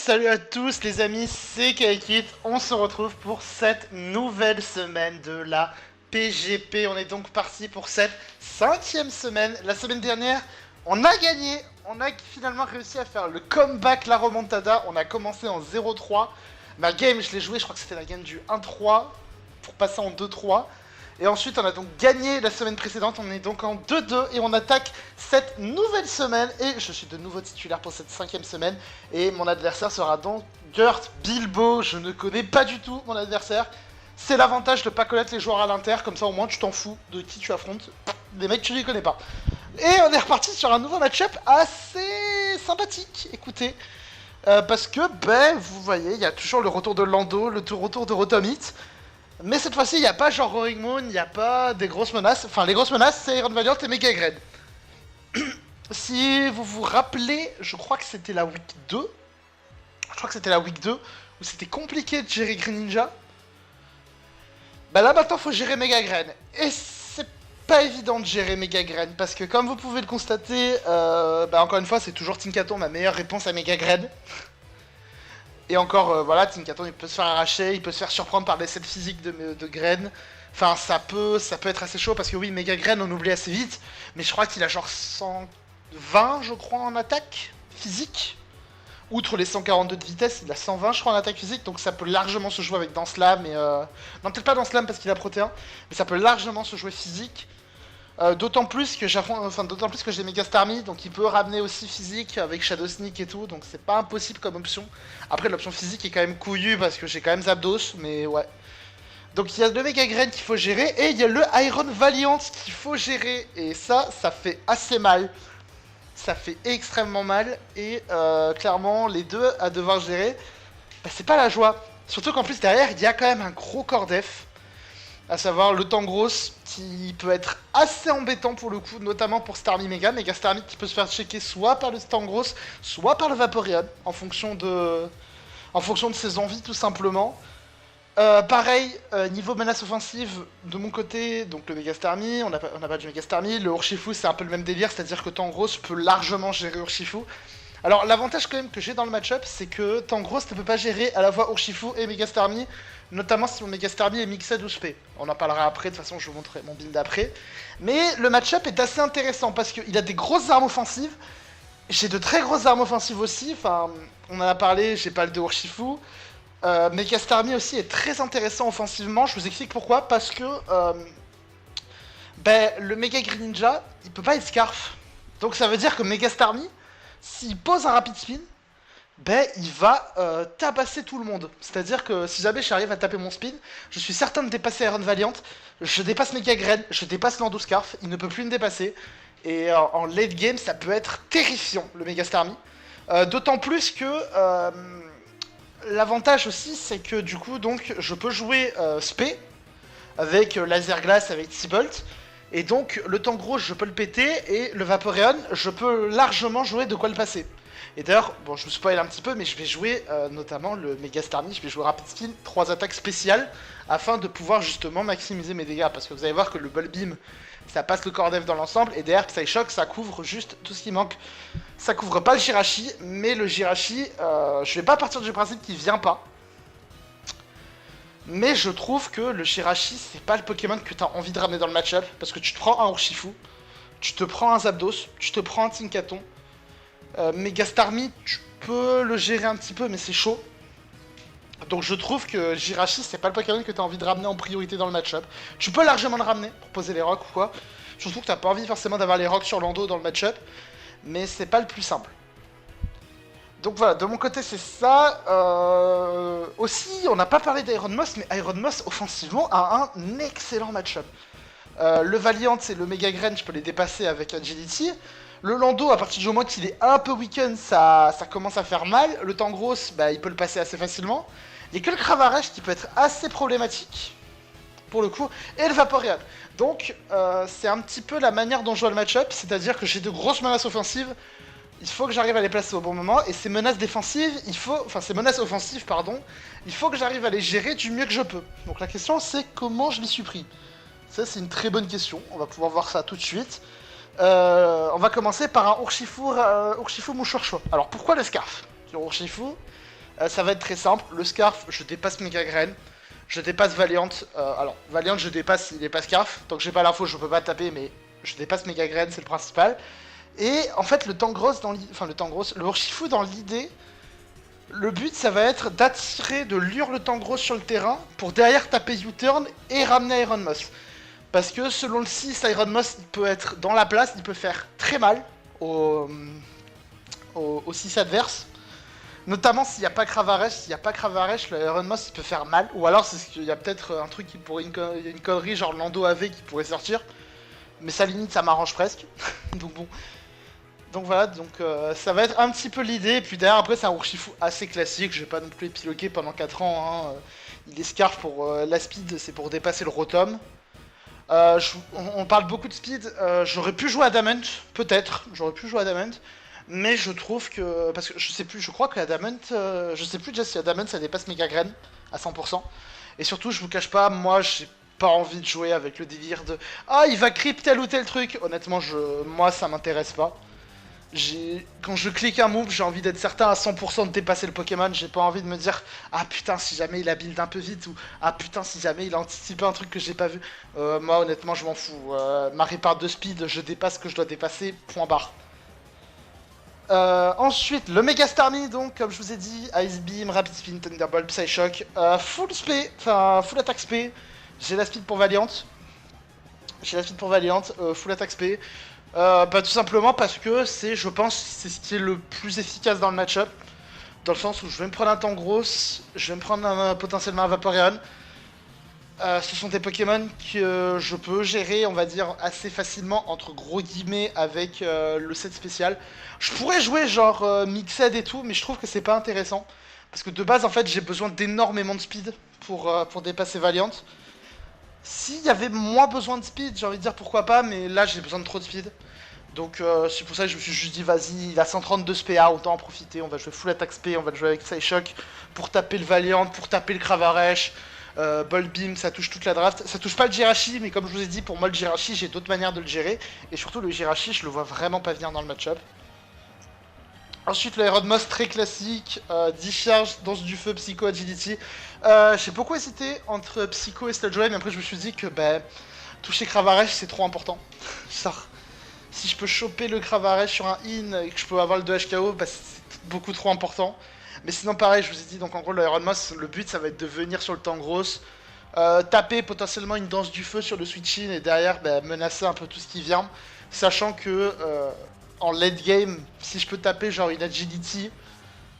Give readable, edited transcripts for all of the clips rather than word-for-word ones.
salut à tous les amis, c'est Kaikit. On se retrouve pour cette nouvelle semaine de la PGP. On est donc parti pour cette 5e semaine. La semaine dernière, on a gagné. On a finalement réussi à faire le comeback, la remontada. On a commencé en 0-3. Ma game, je l'ai joué, je crois que c'était la game du 1-3 pour passer en 2-3. Et ensuite, on a donc gagné la semaine précédente, on est donc en 2-2 et on attaque cette nouvelle semaine. Et je suis de nouveau titulaire pour cette 5e semaine. Et mon adversaire sera donc Gert Bilbo. Je ne connais pas du tout mon adversaire. C'est l'avantage de pas connaître les joueurs à l'inter, comme ça au moins tu t'en fous de qui tu affrontes. Les mecs, tu les connais pas. Et on est reparti sur un nouveau match-up assez sympathique, écoutez. Parce que, ben, vous voyez, il y a toujours le retour de Lando, le retour de Rotomit. Mais cette fois-ci, il n'y a pas genre Roaring Moon, il n'y a pas des grosses menaces. Enfin, les grosses menaces, c'est Iron Valiant et Mega Gred. Si vous vous rappelez, je crois que c'était la week 2. Je crois que c'était la week 2 où c'était compliqué de gérer Green Ninja. Bah là, maintenant, faut gérer Mega Gren. Et c'est pas évident de gérer Mega Gren parce que, comme vous pouvez le constater, bah encore une fois, c'est toujours Tinkaton ma meilleure réponse à Mega Gren. Et encore, voilà, Tinkaton il peut se faire arracher, il peut se faire surprendre par les sets physiques de Gren. Enfin, ça peut être assez chaud parce que oui, Mega Gren on oublie assez vite. Mais je crois qu'il a genre 120, je crois, en attaque physique. Outre les 142 de vitesse, il a 120, je crois, en attaque physique. Donc ça peut largement se jouer avec dans Slam. Et non, peut-être pas dans Slam parce qu'il a Protéin. Mais ça peut largement se jouer physique. D'autant plus que j'ai Mega Starmie, donc il peut ramener aussi physique avec Shadow Sneak et tout, donc c'est pas impossible comme option. Après l'option physique est quand même couillue parce que j'ai quand même Zapdos, mais ouais. Donc il y a le Mega Gren qu'il faut gérer et il y a le Iron Valiant qu'il faut gérer. Et ça fait assez mal. Ça fait extrêmement mal et clairement les deux à devoir gérer, bah, c'est pas la joie. Surtout qu'en plus derrière il y a quand même un gros corps def. À savoir le Tangros qui peut être assez embêtant pour le coup, notamment pour Starmie Mega. Mega Starmie qui peut se faire checker soit par le Tangros, soit par le Vaporeon, en fonction de ses envies tout simplement. Pareil, niveau menace offensive, de mon côté, donc le Mega Starmie, on a pas du Mega Starmie, le Urshifu c'est un peu le même délire, c'est-à-dire que Tangros peut largement gérer Urshifu. Alors l'avantage quand même que j'ai dans le match-up, c'est que Tangros ne peut pas gérer à la fois Urshifu et Mega Starmie, notamment si mon Mega Starmie est mixé à 12p. On en parlera après, de toute façon je vous montrerai mon build après. Mais le match-up est assez intéressant parce qu'il a des grosses armes offensives, j'ai de très grosses armes offensives aussi, enfin on en a parlé, j'ai pas le de Urshifu. Mega Starmie aussi est très intéressant offensivement, je vous explique pourquoi, parce que le Mega Green Ninja, il peut pas être Scarf. Donc ça veut dire que Mega Starmie, s'il pose un rapid spin, il va tabasser tout le monde. C'est-à-dire que si jamais j'arrive à taper mon spin, je suis certain de dépasser Iron Valiant, je dépasse Mega Gren, je dépasse Lando Scarf, il ne peut plus me dépasser. Et en late game, ça peut être terrifiant, le Mega Starmie. D'autant plus que l'avantage aussi, c'est que du coup, donc, je peux jouer Spé avec Laser Glace, avec T-Bolt. Et donc, le Tangros, je peux le péter, et le Vaporeon, je peux largement jouer de quoi le passer. Et d'ailleurs, bon, je vous spoil un petit peu, mais je vais jouer notamment le Mega Starmie, je vais jouer Rapid Spin, 3 attaques spéciales, afin de pouvoir justement maximiser mes dégâts. Parce que vous allez voir que le Ball Beam, ça passe le Core Dev dans l'ensemble, et derrière Psyshock, ça couvre juste tout ce qui manque. Ça couvre pas le Jirachi, mais le Jirachi, je vais pas partir du principe qu'il vient pas. Mais je trouve que le Jirachi, c'est pas le Pokémon que t'as envie de ramener dans le match-up, parce que tu te prends un Urshifu, tu te prends un Zapdos, tu te prends un Tinkaton. Mega Starmie, tu peux le gérer un petit peu, mais c'est chaud. Donc je trouve que Jirachi, c'est pas le Pokémon que t'as envie de ramener en priorité dans le match-up. Tu peux largement le ramener pour poser les rocks ou quoi. Surtout que t'as pas envie forcément d'avoir les rocks sur Lando dans le match-up. Mais c'est pas le plus simple. Donc voilà, de mon côté c'est ça. Aussi, on n'a pas parlé d'Iron Moss, mais Iron Moss offensivement a un excellent match-up. Le Valiant et le Mega Gren, je peux les dépasser avec Agility. Le Lando, à partir du moment qu'il est un peu weaken, ça commence à faire mal. Le Tangros, il peut le passer assez facilement. Il n'y a que le Cravaresh qui peut être assez problématique, pour le coup, et le Vaporeon. Donc, c'est un petit peu la manière dont je joue le match-up, c'est-à-dire que j'ai de grosses menaces offensives, il faut que j'arrive à les placer au bon moment, et ces menaces défensives, ces menaces offensives, pardon, il faut que j'arrive à les gérer du mieux que je peux. Donc la question, c'est comment je m'y suis pris. Ça, c'est une très bonne question, on va pouvoir voir ça tout de suite. On va commencer par un Urshifu Mushorsho. Alors pourquoi le Scarf sur Urshifu? Ça va être très simple. Le Scarf, je dépasse Megagrain. Je dépasse Valiant. Alors, Valiant, je dépasse, il est pas Scarf. Tant que j'ai pas l'info, je peux pas taper, mais je dépasse Megagrain, c'est le principal. Et en fait, le Tangrowth dans l'idée. Enfin, le Tangrowth. Le Urshifu dans l'idée. Le but, ça va être d'attirer, de lure le Tangrowth sur le terrain pour derrière taper U-turn et ramener Iron Moss. Parce que selon le 6, Iron Moss, il peut être dans la place, il peut faire très mal au 6 adverse. Notamment s'il n'y a pas Cravaresh. S'il n'y a pas Cravaresh, le Iron Moss, il peut faire mal. Ou alors, c'est qu'il y a peut-être un truc qui pourrait. Une connerie genre Lando AV qui pourrait sortir. Mais ça limite, ça m'arrange presque. Donc bon. Donc voilà, donc ça va être un petit peu l'idée. Et puis derrière, après, c'est un Urshifu assez classique. Je vais pas non plus épiloguer pendant 4 ans. Hein. Il est Scarf pour la speed, c'est pour dépasser le Rotom. On parle beaucoup de speed. J'aurais pu jouer Adamant, peut-être. J'aurais pu jouer Adamant. Mais je trouve que. Parce que je sais plus, je crois que Adamant. Je sais plus déjà si Adamant ça dépasse Megagrain à 100%. Et surtout, je vous cache pas, moi j'ai pas envie de jouer avec le délire de. Ah, il va creep tel ou tel truc. Honnêtement, moi ça m'intéresse pas. Quand je clique un move, j'ai envie d'être certain à 100% de dépasser le Pokémon. J'ai pas envie de me dire ah putain si jamais il a build un peu vite ou ah putain si jamais il a anticipé un truc que j'ai pas vu. Moi honnêtement je m'en fous. Ma répart de speed, je dépasse ce que je dois dépasser. Point barre. Ensuite, le Mega Starmie, donc, comme je vous ai dit, Ice Beam, Rapid Spin, Thunderbolt, Psyshock, full SP, enfin, full attaque SP. J'ai la speed pour Valiant. Full attaque SP. Tout simplement parce que c'est, je pense, c'est ce qui est le plus efficace dans le match-up. Dans le sens où je vais me prendre un Tangrowth, je vais me prendre potentiellement un Vaporeon. Ce sont des Pokémon que je peux gérer, on va dire, assez facilement, entre gros guillemets, avec le set spécial. Je pourrais jouer genre Mixed et tout, mais je trouve que c'est pas intéressant. Parce que de base, en fait, j'ai besoin d'énormément de speed pour dépasser Valiant. S'il y avait moins besoin de speed, j'ai envie de dire pourquoi pas, mais là j'ai besoin de trop de speed. Donc c'est pour ça que je me suis juste dit vas-y, il a 132 SPA, autant en profiter, on va jouer full attack SP, on va jouer avec Psyshock pour taper le Valiant, pour taper le Cravaresh, Bolt Beam, ça touche toute la draft. Ça touche pas le Jirachi, mais comme je vous ai dit, pour moi le Jirachi, j'ai d'autres manières de le gérer. Et surtout le Jirachi, je le vois vraiment pas venir dans le match-up. Ensuite, le Iron Moss très classique, Discharge, Danse du Feu, Psycho, Agility. J'ai beaucoup hésité entre Psycho et Sludge Wave, mais après je me suis dit que toucher Cravaresh c'est trop important. Genre, si je peux choper le Cravaresh sur un in et que je peux avoir le 2HKO, c'est beaucoup trop important. Mais sinon pareil, je vous ai dit, donc en gros le Iron Moss, le but ça va être de venir sur le Tangrowth, taper potentiellement une Danse du Feu sur le switch in et derrière menacer un peu tout ce qui vient. Sachant que en late game, si je peux taper genre une Agility,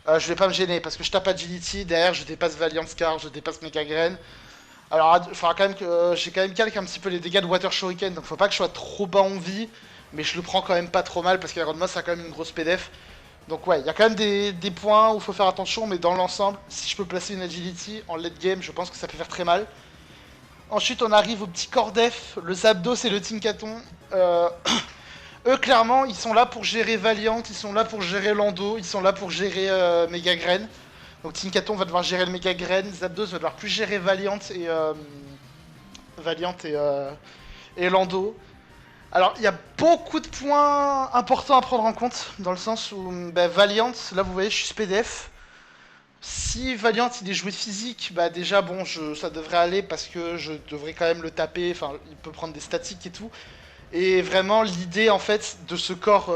je vais pas me gêner parce que je tape Agility, derrière je dépasse Valiant Scar, je dépasse Megagrain. Alors il faudra quand même que j'ai quand même calqué un petit peu les dégâts de Water Shuriken, donc faut pas que je sois trop bas en vie, mais je le prends quand même pas trop mal parce qu'Iron Moss a quand même une grosse PDF. Donc ouais, il y a quand même des points où il faut faire attention, mais dans l'ensemble, si je peux placer une Agility en late game, je pense que ça peut faire très mal. Ensuite on arrive au petit corps def, le Zapdos et le Tinkaton. Eux, clairement, ils sont là pour gérer Valiant, ils sont là pour gérer Lando, ils sont là pour gérer Megagrain. Donc Tinkaton va devoir gérer le Megagrain, Zapdos va devoir plus gérer Valiant et Lando. Alors, il y a beaucoup de points importants à prendre en compte, dans le sens où Valiant, là vous voyez, je suis SPDF. Si Valiant il est joué physique, déjà bon, ça devrait aller parce que je devrais quand même le taper, enfin il peut prendre des statiques et tout. Et vraiment l'idée en fait de ce corps,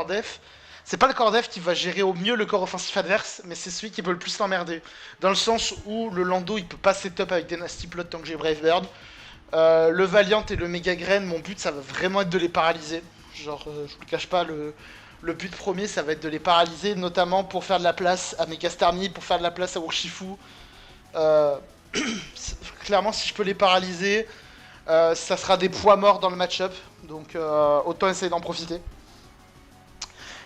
def, c'est pas le corps def qui va gérer au mieux le corps offensif adverse, mais c'est celui qui peut le plus t'emmerder. Dans le sens où le Lando il peut pas setup avec des nasty plots tant que j'ai Brave Bird. Le Valiant et le Megagrain, mon but ça va vraiment être de les paralyser. Genre je vous le cache pas, le but premier ça va être de les paralyser, notamment pour faire de la place à Mega Starmie, pour faire de la place à Urshifu. Clairement si je peux les paralyser, ça sera des poids morts dans le match-up, donc autant essayer d'en profiter.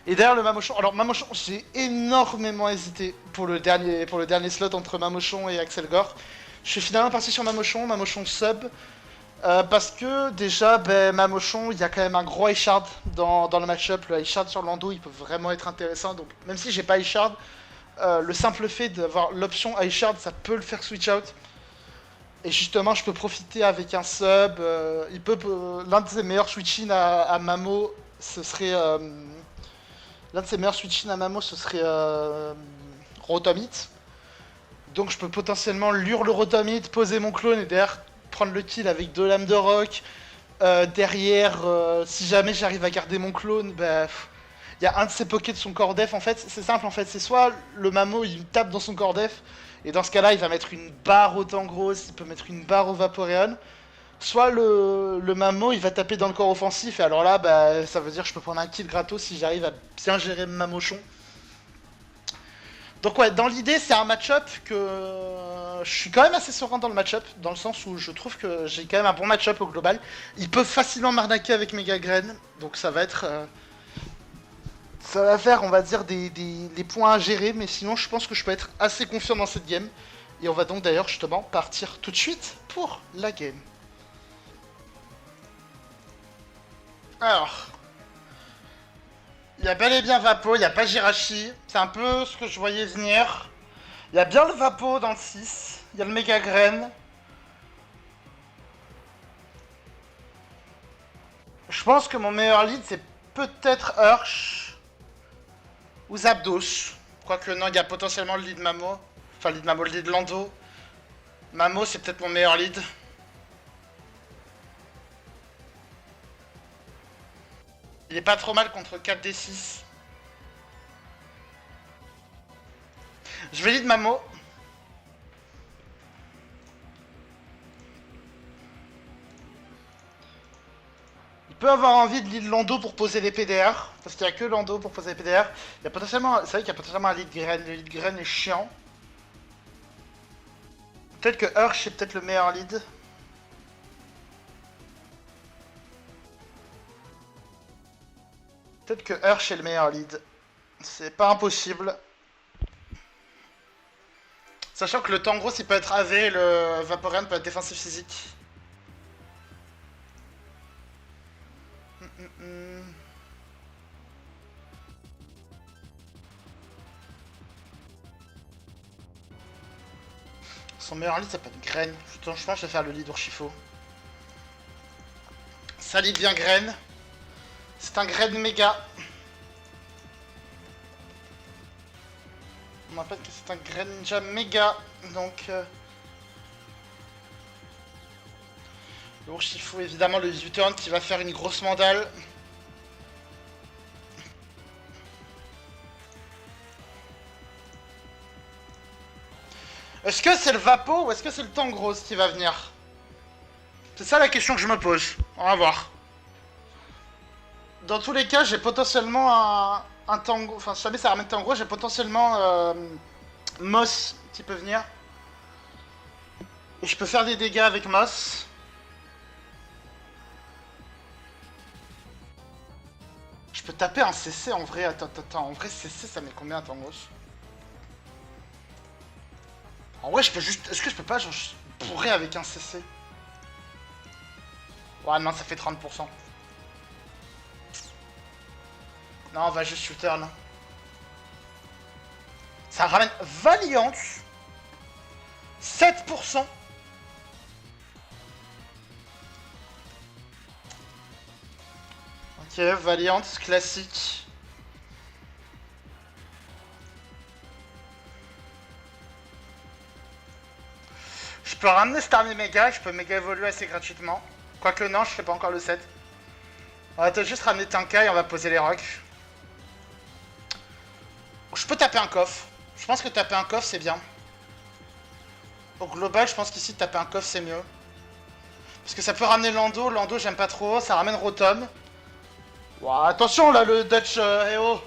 Et derrière le Mamochon, alors Mamochon, j'ai énormément hésité pour le dernier slot entre Mamochon et Axel Gore. Je suis finalement parti sur Mamochon sub, parce que déjà, Mamochon, il y a quand même un gros Ice-Shard dans le match-up. Le Ice-Shard sur Lando, il peut vraiment être intéressant, donc même si j'ai pas Ice-Shard, le simple fait d'avoir l'option Ice-Shard, ça peut le faire switch out. Et justement, je peux profiter avec un sub. L'un de ses meilleurs switch-in à Mamo, ce serait. L'un de ses meilleurs switch-in à Mamo, ce serait. Rotomite. Donc je peux potentiellement lure le Rotomite, poser mon clone et derrière prendre le kill avec 2 lames de roc. Derrière, si jamais j'arrive à garder mon clone, bah... Il y a un de ses pokés de son corps def, en fait, c'est simple en fait, c'est soit le Mamo il tape dans son corps def, et dans ce cas là il va mettre une barre au Tangros, il peut mettre une barre au Vaporeon, soit le Mamo il va taper dans le corps offensif, et alors là bah ça veut dire que je peux prendre un kill gratos si j'arrive à bien gérer Mamochon. Donc ouais, dans l'idée c'est un match-up que je suis quand même assez serein dans le match-up, dans le sens où je trouve que j'ai quand même un bon match-up au global. Ils peuvent facilement m'arnaquer avec Mega Grain, donc ça va être... ça va faire, on va dire, des points à gérer, mais sinon je pense que je peux être assez confiant dans cette game. Et on va donc d'ailleurs justement partir tout de suite pour la game. Alors, il y a bel et bien Vapo, il n'y a pas Jirachi. C'est un peu ce que je voyais venir. Il y a bien le Vapo dans le 6, il y a le Mega Grain. Je pense que mon meilleur lead c'est peut-être Ursh ou Zapdos. Quoique non, il y a potentiellement le lead Mamo. Enfin, lead Mamo, le lead Lando. Mamo, c'est peut-être mon meilleur lead. Il est pas trop mal contre 4d6. Je vais lead Mamo. Il peut avoir envie de lead Lando pour poser les PDR. Parce qu'il n'y a que Lando pour poser les PDR. Il y a potentiellement... C'est vrai qu'il y a potentiellement un lead Grain. Le lead Grain est chiant. Peut-être que Ursh est peut-être le meilleur lead. Peut-être que Ursh est le meilleur lead. C'est pas impossible. Sachant que le Tangros il peut être AV et le Vaporeon peut être défensif physique. Son meilleur lead ça peut être Grain. Je pense que je vais faire le lead Urshifo. Ça lead bien Grain. C'est un Grain méga. On rappelle que c'est un Grain Ninja méga. Donc... le Urshifo évidemment le U-turn qui va faire une grosse mandale. Est-ce que c'est le Vapo ou est-ce que c'est le Tangros qui va venir? C'est ça la question que je me pose. On va voir. Dans tous les cas, j'ai potentiellement un Tangros. Enfin, si jamais ça ramène Tangros, j'ai potentiellement Moss qui peut venir. Et je peux faire des dégâts avec Moss. Je peux taper un CC en vrai. Attends. En vrai, CC, ça met combien un Tangros? En vrai, je peux juste... Est-ce que je peux pas, genre, je pourrais avec un CC? Ouais, non, ça fait 30%. Non, on va juste U-turn. Ça ramène Valiant. 7%. Ok, Valiant, classique. Je peux ramener Starmie Mega, je peux méga évoluer assez gratuitement. Quoique non, je fais pas encore le 7. On va juste ramener Tinka et on va poser les rocks. Je peux taper un coffre. Je pense que taper un coffre c'est bien. Au global, je pense qu'ici taper un coffre c'est mieux. Parce que ça peut ramener Lando. Lando j'aime pas trop. Ça ramène Rotom. Wow, attention là le Dutch EO.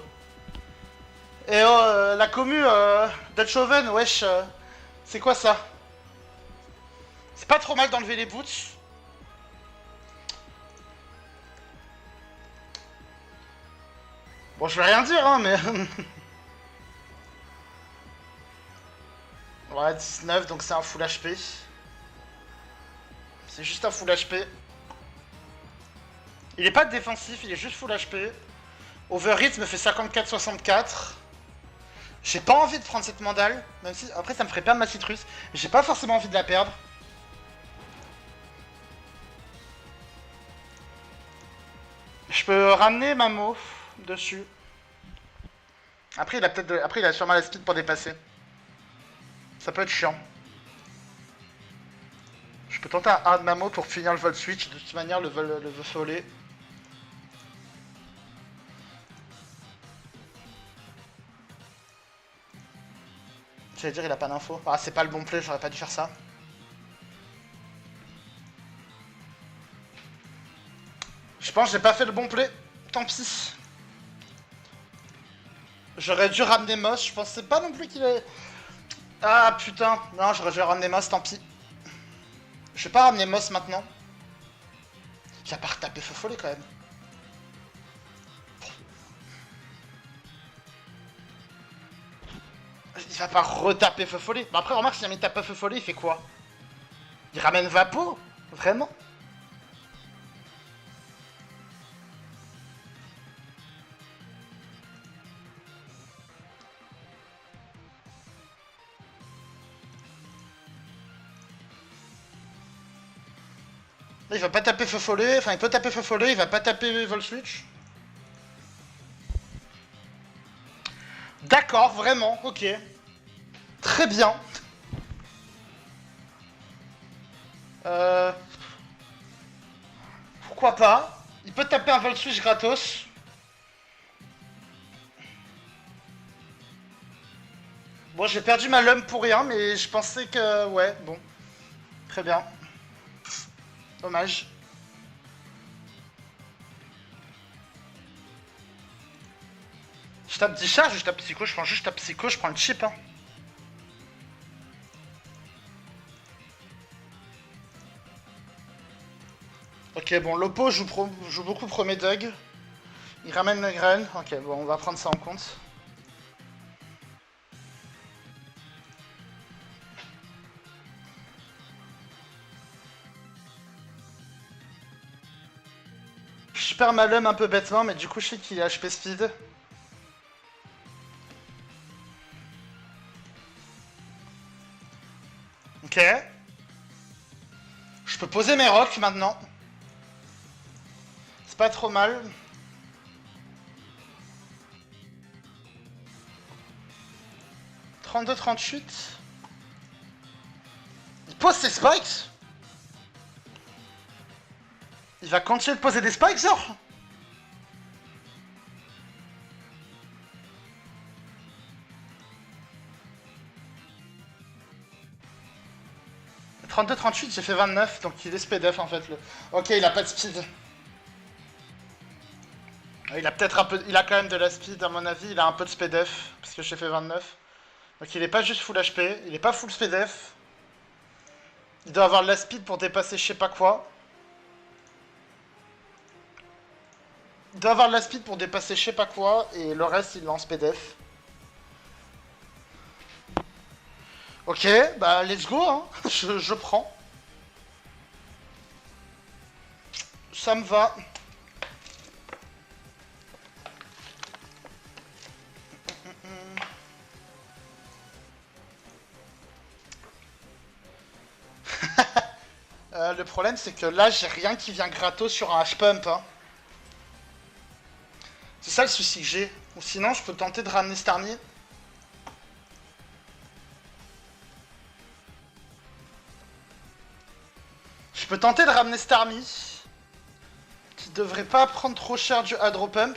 EO la commu Dutch Oven, wesh. C'est quoi ça? C'est pas trop mal d'enlever les boots. Bon, je vais rien dire, hein, mais... ouais, 19, donc c'est un full HP. C'est juste un full HP. Il est pas défensif, il est juste full HP. Overhit me fait 54-64. J'ai pas envie de prendre cette mandale, même si après ça me ferait perdre ma citrus. J'ai pas forcément envie de la perdre. Je peux ramener Mamo dessus. Après il a sûrement la speed pour dépasser. Ça peut être chiant. Je peux tenter un Mamo pour finir le vol switch. De toute manière, le vol follet. J'allais dire, il a pas d'info. Ah, c'est pas le bon play, j'aurais pas dû faire ça. Je pense que j'ai pas fait le bon play. Tant pis. J'aurais dû ramener Moss. Je pensais pas non plus qu'il allait... Ah putain. Non, j'aurais dû ramener Moss, tant pis. Je vais pas ramener Moss maintenant. Il va pas retaper feu follet quand même. Il va pas retaper feu follet. Bah après, remarque, si jamais il tape pas feu follet, il fait quoi? Il ramène Vapo? Vraiment? Il va pas taper feu follet, enfin il peut taper feu follet, il va pas taper vol switch. D'accord, vraiment, ok. Très bien. Pourquoi pas? Il peut taper un vol switch gratos. Bon, j'ai perdu ma lum pour rien, mais je pensais que... Ouais, bon. Très bien. Dommage. Je tape 10 charges ou je tape psycho? Je prends juste tape psycho, je prends le chip. Hein. Ok, bon, l'oppo joue beaucoup premier Doug. Il ramène le graine. Ok, bon, on va prendre ça en compte. Je perds ma lum un peu bêtement, mais du coup, je sais qu'il est HP speed. Ok. Je peux poser mes rocks maintenant. C'est pas trop mal. « 32-38. Il pose ses spikes. Il va continuer de poser des spikes, genre. « 32-38, j'ai fait 29, donc il est speed-up en fait. Ok, il a pas de speed. Il a peut-être un peu... Il a quand même de la speed, à mon avis. Il a un peu de speed-F, parce que j'ai fait 29. Donc il est pas juste full HP, il est pas full speed-F. Il doit avoir de la speed pour dépasser je sais pas quoi. Il doit avoir de la speed pour dépasser je sais pas quoi, et le reste il lance speed-F. Ok, bah let's go, hein. je prends. Ça me va. Le problème c'est que là j'ai rien qui vient gratos sur un H-Pump. Hein. C'est ça le souci que j'ai. Ou sinon je peux tenter de ramener Starmie. Je peux tenter de ramener Starmie. Qui devrait pas prendre trop cher du Hydro Pump.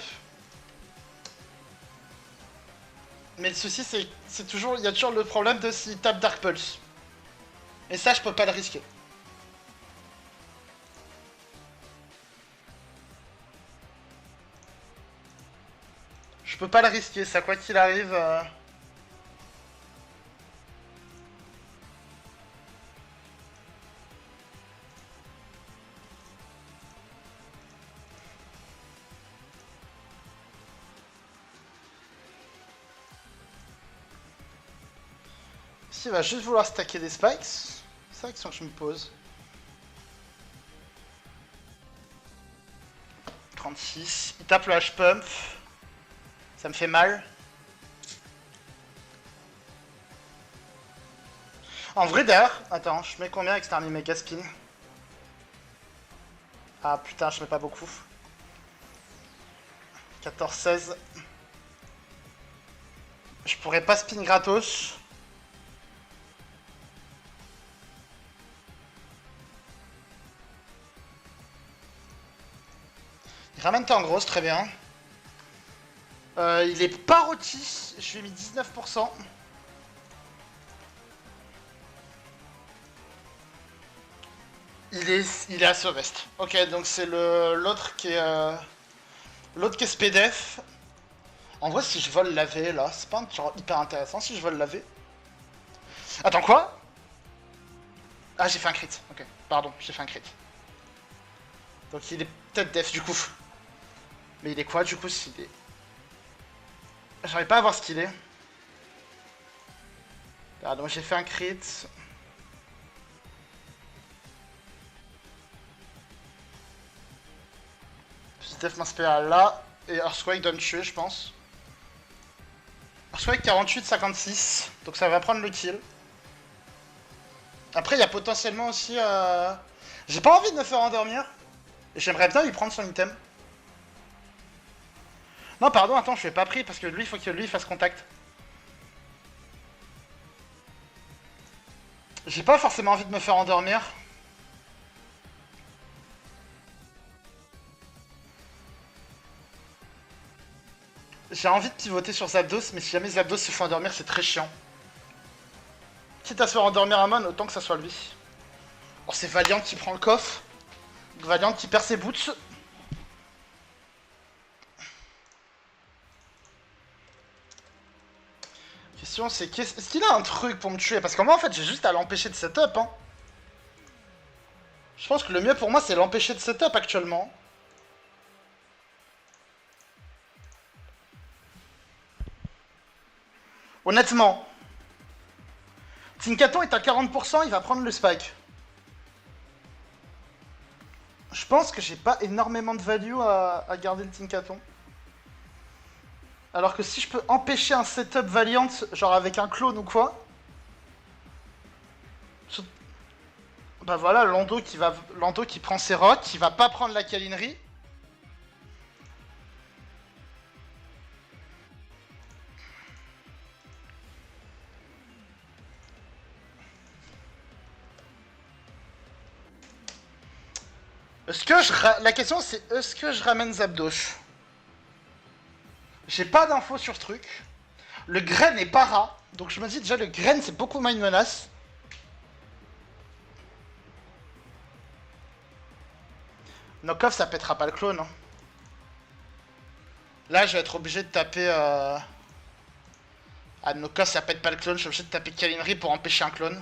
Mais le souci c'est toujours... Il y a toujours le problème de s'il tape Dark Pulse. Et ça je peux pas le risquer. Je peux pas le risquer, ça quoi qu'il arrive... S'il va juste vouloir stacker des spikes, c'est la question que je me pose. 36, il tape le H-Pump. Ça me fait mal. En vrai d'ailleurs, attends, je mets combien avec Starmie Mega Spin? Ah putain, je mets pas beaucoup. 14-16. Je pourrais pas spin gratos. Il ramène Tangros, très bien. Il est pas rôti, je lui ai mis 19%. Il est à Sauvest. Ok, donc c'est l'autre qui est... L'autre qui est SPDF. En vrai, si je vole la V, là, c'est pas un genre hyper intéressant si je vole la V. Attends, quoi? Ah, j'ai fait un crit. Ok, pardon, j'ai fait un crit. Donc il est peut-être def, du coup. Mais il est quoi, du coup, s'il est... J'arrive pas à voir ce qu'il est. Pardon, j'ai fait un crit. Def m'inspire là. Et Earthquake doit me tuer, je pense. Earthquake 48-56. Donc ça va prendre le kill. Après, il y a potentiellement aussi... J'ai pas envie de me faire endormir. J'aimerais bien lui prendre son item. Non, pardon, attends, je l'ai pas pris parce que lui, il faut que lui fasse contact. J'ai pas forcément envie de me faire endormir. J'ai envie de pivoter sur Zapdos, mais si jamais Zapdos se fait endormir, c'est très chiant. Quitte à se faire endormir à Mon, autant que ça soit lui. Oh, c'est Valiant qui prend le coffre. Valiant qui perd ses boots. Question c'est est-ce qu'il a un truc pour me tuer? Parce que moi en fait j'ai juste à l'empêcher de setup hein. Je pense que le mieux pour moi c'est l'empêcher de setup actuellement. Honnêtement. Tinkaton est à 40%, il va prendre le spike. Je pense que j'ai pas énormément de value à garder le Tinkaton. Alors que si je peux empêcher un setup Valiant, genre avec un clone ou quoi... Bah voilà, Lando qui prend ses rocks, qui va pas prendre la câlinerie. La question c'est est-ce que je ramène Zapdos? J'ai pas d'infos sur ce truc. Le grain est pas rat, donc je me dis déjà le grain c'est beaucoup moins une menace. Knock-off ça pètera pas le clone. Hein. Là je vais être obligé de taper... Ah knock-off ça pète pas le clone, je suis obligé de taper câlinerie pour empêcher un clone.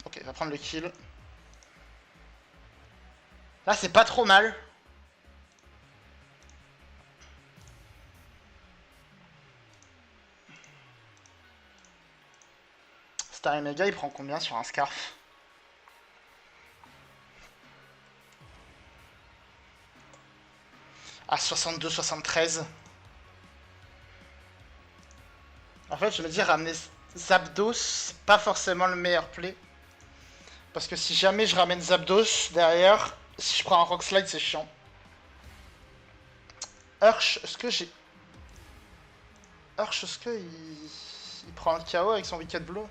Ok, il va prendre le kill. Là c'est pas trop mal. Star Mega il prend combien sur un scarf? Ah 62-73. En fait je me dis ramener Zapdos, c'est pas forcément le meilleur play. Parce que si jamais je ramène Zapdos derrière, si je prends un Rock Slide c'est chiant. Ursh, est-ce que j'ai... Ursh, est-ce que il prend le KO avec son Wicked Blow?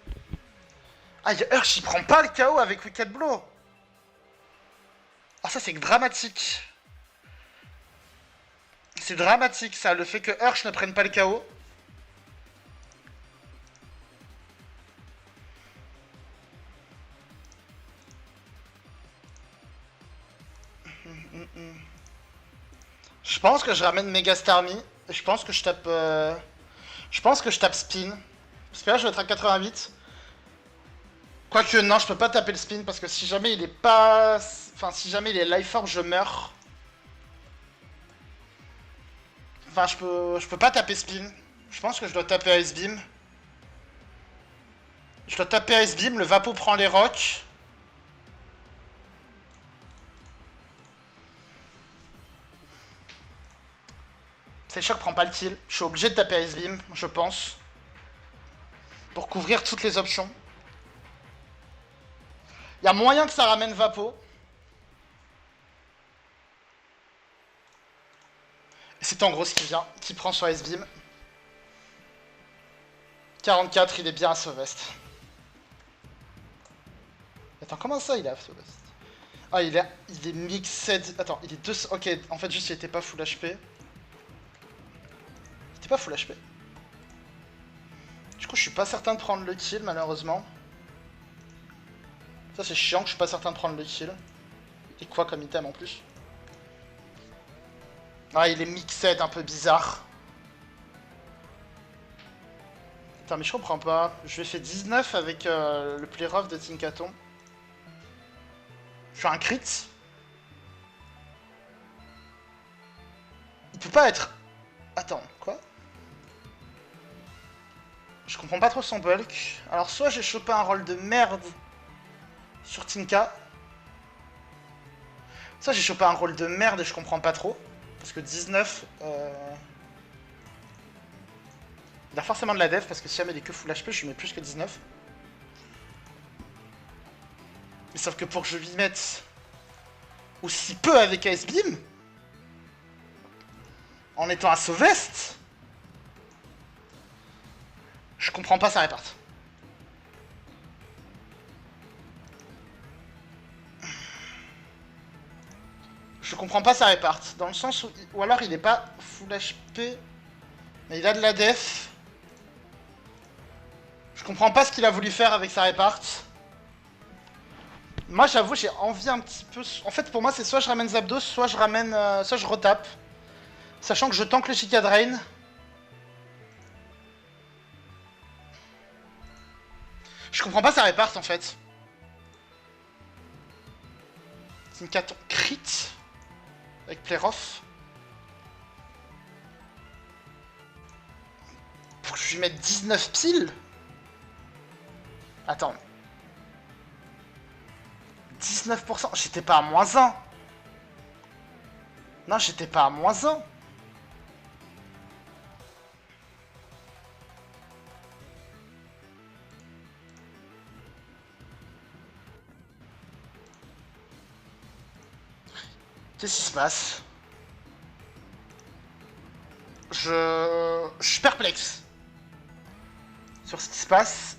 Ah, Ursh, il prend pas le KO avec Wicked Blow. Ah, ça, c'est dramatique. C'est dramatique, ça, le fait que Ursh ne prenne pas le KO. Je pense que je ramène Mega Starmie. Et je pense que je tape... Je pense que je tape Spin. Parce que là, je vais être à 88. Quoique, non, je peux pas taper le Spin. Parce que si jamais il est pas... Enfin, si jamais il est Life Orb, je meurs. Enfin, je peux pas taper Spin. Je pense que je dois taper Ice Beam. Je dois taper Ice Beam, le Vapo prend les rocks. C'est choc prend pas le kill. Je suis obligé de taper Ice Beam, je pense. Pour couvrir toutes les options. Il y a moyen que ça ramène Vapo. Et c'est en gros ce qui vient, qui prend sur Ice Beam. 44, il est bien à Sauvest. Attends, comment ça il est à Sauvest? Ah, il est mixed. Attends, il est 200. Ok, en fait, juste il était pas full HP. Il était pas full HP. Du coup, je suis pas certain de prendre le kill, malheureusement. Ça, c'est chiant que je suis pas certain de prendre le kill. Et quoi comme item en plus? Ah, il est mixed, un peu bizarre. Attends, mais je comprends pas. Je lui ai fait 19 avec le play rough de Tinkaton. Je fais un crit. Il peut pas être... Attends, quoi? Je comprends pas trop son bulk. Alors, soit j'ai chopé un rôle de merde sur Tinka. Soit j'ai chopé un rôle de merde et je comprends pas trop. Parce que 19... Il a forcément de la def, parce que si jamais il est que full HP, je lui mets plus que 19. Mais sauf que pour que je lui mette aussi peu avec AS Beam, en étant à Sauvest, je comprends pas sa réparte. Je comprends pas sa réparte, dans le sens où... Ou alors il est pas full HP, mais il a de la def. Je comprends pas ce qu'il a voulu faire avec sa réparte. Moi j'avoue j'ai envie un petit peu... En fait pour moi c'est soit je ramène Zapdos, soit je ramène... soit je retape. Sachant que je tank le Chica Drain. Je comprends pas sa réparte en fait. C'est une caton crit. Avec Playroff. Pour que je lui mette 19 piles. Attends. 19%. J'étais pas à moins 1. Non, j'étais pas à moins 1. Qu'est-ce qui se passe? Je suis perplexe sur ce qui se passe.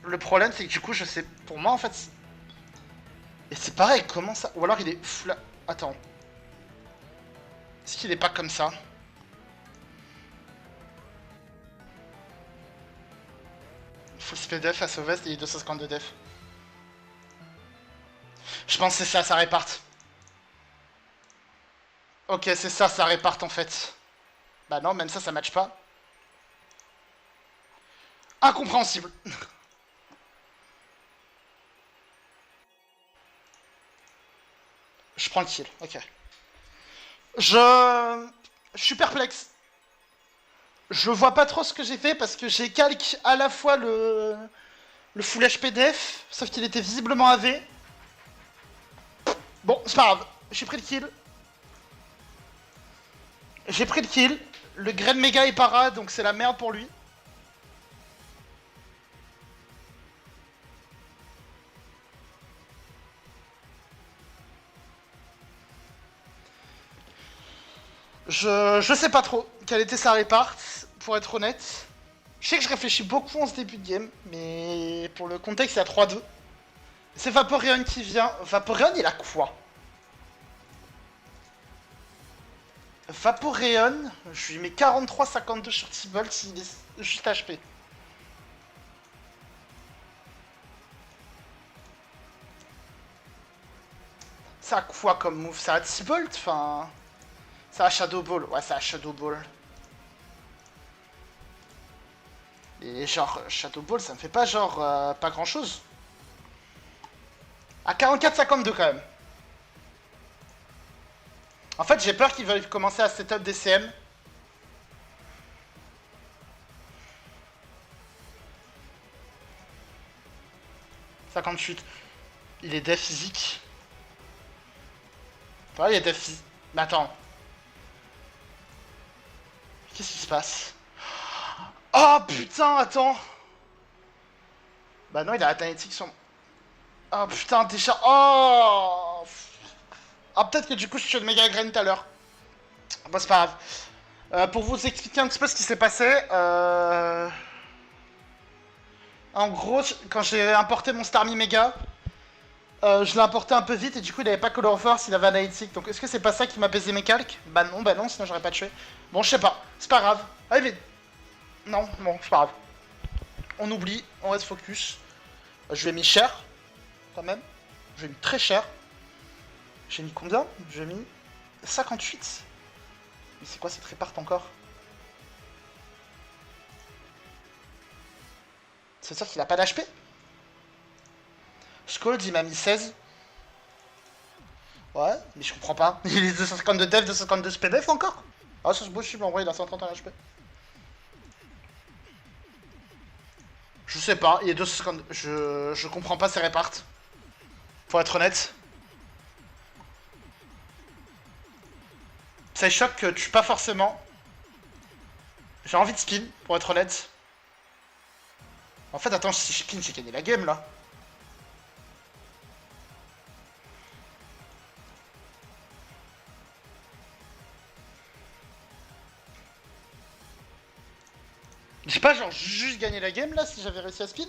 Le problème, c'est que du coup, je sais... Pour moi, en fait... Et c'est pareil, comment ça... Ou alors il est... Attends. Est-ce qu'il est pas comme ça? Full speed def à Sauvest et il est 252 def. Je pense que c'est ça, ça réparte. Ok, c'est ça, ça réparte en fait. Bah non, même ça match pas. Incompréhensible. Je prends le kill, ok. Je suis perplexe. Je vois pas trop ce que j'ai fait parce que j'ai calque à la fois le full HP def, sauf qu'il était visiblement AV. Bon, c'est pas grave, j'ai pris le kill. J'ai pris le kill. Le Grain Mega est para, donc c'est la merde pour lui. Je sais pas trop quelle était sa réparte, pour être honnête. Je sais que je réfléchis beaucoup en ce début de game, mais pour le contexte, c'est à 3-2. C'est Vaporeon qui vient. Vaporeon, il a quoi? Vaporeon, je lui mets 43-52 sur T-Bolt, il est juste HP. Ça a quoi comme move? Ça a T-Bolt? Enfin... Ça a Shadow Ball. Ouais, ça a Shadow Ball. Et genre, Shadow Ball, ça me fait pas genre... pas grand chose. À 44-52 quand même. En fait, j'ai peur qu'ils veuillent commencer à setup DCM. « 58. Il est def physique. Ouais, il est def physique. Mais attends. Qu'est-ce qui se passe? Oh putain, attends. Bah non, il a Athénétique sur... Oh putain, déjà... Oh. Ah, peut-être que du coup, je suis de Mega Grain tout à l'heure. Bon, c'est pas grave. Pour vous expliquer un petit peu ce qui s'est passé, en gros, quand j'ai importé mon Starmie Mega, Je l'ai importé un peu vite et du coup il avait pas Color Force, il avait Analytic. Donc est-ce que c'est pas ça qui m'a baisé mes calques? Bah non, sinon j'aurais pas tué. Bon, je sais pas, c'est pas grave. Allez, vite. Non, bon, c'est pas grave. On oublie, on reste focus. Je lui ai mis cher, quand même. Je lui ai mis très cher. J'ai mis combien? J'ai mis 58. Mais c'est quoi cette réparte encore? Ça veut dire qu'il a pas d'HP? Scold, il m'a mis 16. Ouais, mais je comprends pas. Il est 250 de dev, 250 de SPDF encore? Ah, ça c'est possible, en vrai, il a 130 HP. Je sais pas, il est 250... Je comprends pas ces répartes. Faut être honnête. Ça choque que tue pas forcément. J'ai envie de spin, pour être honnête. En fait, attends, si je spin, j'ai gagné la game, là. J'ai pas genre juste gagné la game, là, si j'avais réussi à spin?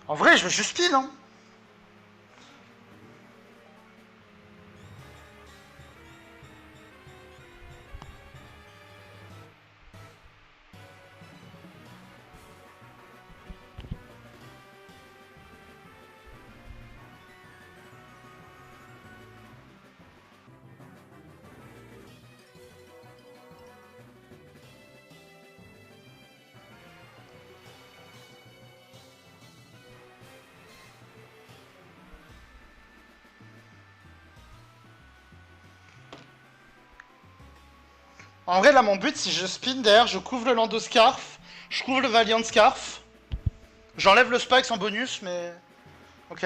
En vrai, je veux juste spin, hein. En vrai, là, mon but, si je spin derrière, je couvre le Lando Scarf, je couvre le Valiant Scarf, j'enlève le Spike en bonus, mais... Ok.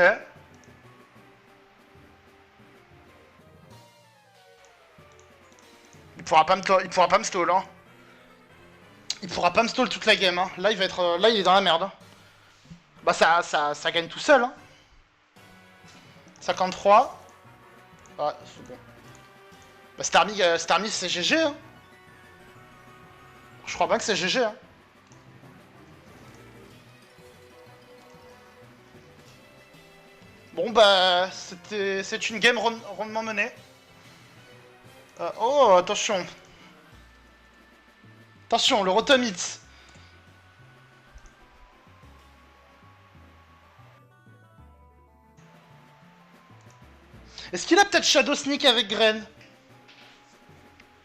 Il pourra pas me stall, hein. Il pourra pas me stall toute la game, hein. Là, il va être... là, il est dans la merde. Bah, ça gagne tout seul, hein. 53. Ouais, c'est bon. Bah, Starmie, c'est GG, hein. Je crois pas que c'est GG, hein. Bon bah, c'est une game rondement menée. Oh, attention. Attention, le Rotom hit. Est-ce qu'il a peut-être Shadow Sneak avec Graine?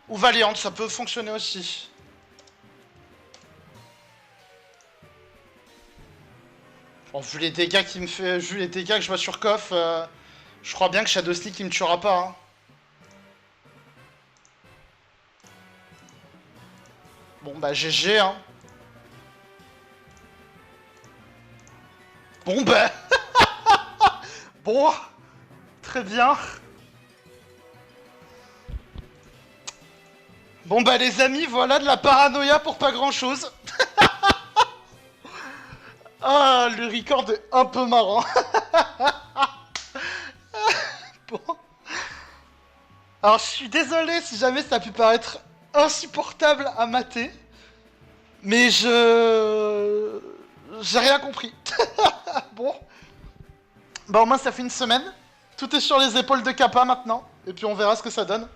Ou Valiant, ça peut fonctionner aussi. Bon, vu les dégâts qu'il me fait, vu les dégâts que je vois sur Koff, je crois bien que Shadow Sneak il me tuera pas, hein. Bon bah GG, hein. Bon bah... bon, très bien. Bon bah les amis, voilà de la paranoïa pour pas grand chose. Ah, le record est un peu marrant. Bon. Alors je suis désolé si jamais ça a pu paraître insupportable à mater. Mais j'ai rien compris. Bon. Bah au moins ça fait une semaine. Tout est sur les épaules de Kappa maintenant. Et puis on verra ce que ça donne.